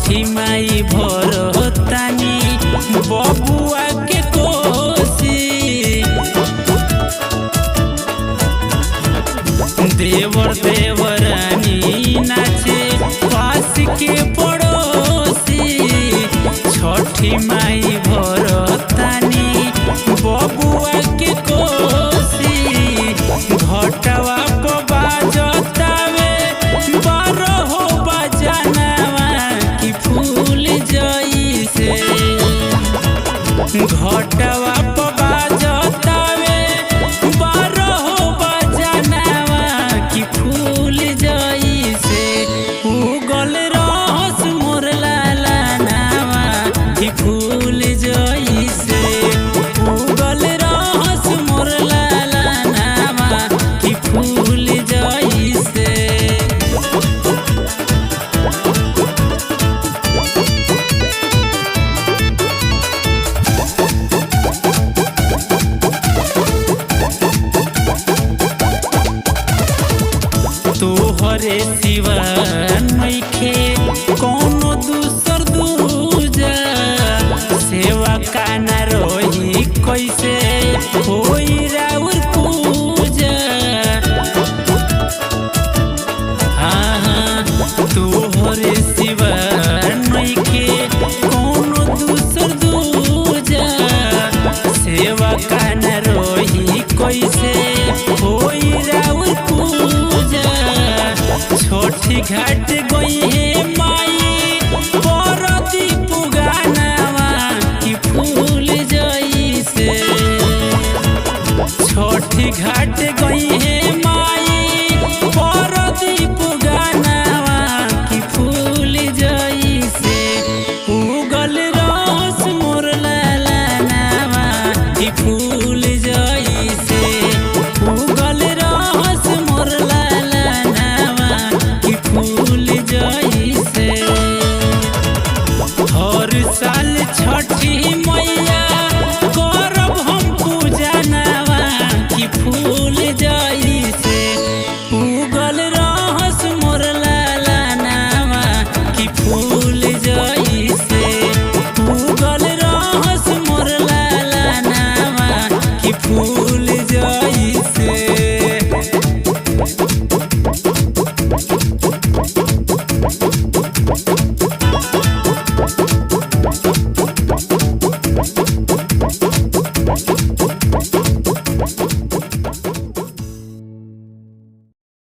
छठी माई भरतानी बबुआ के कोसी। देवर देवरानी नाचे पास के पड़ोसी। छठी माई भरतानी बबुआ के कोसी। घटवा पे बाजतावे बारहो बजनवा की फूल जइसे। घटवा पे बाजतावे बारहो बजनवा की फूल जइसे। उगल रहस मोर लाला नावा की फूल जइसे। उगल रहस मोर लाला नावा की फूल जइसे। तोहरे सिवा नइखे कौनो दूसर दूजा। सेवा का न रही कैसे होई राउर पूजा। हाँ तोहरे सिवा नइखे कौनो दूसर दूजा। सेवा का न रही कैसे होई राउर पूजा। छोटी घाट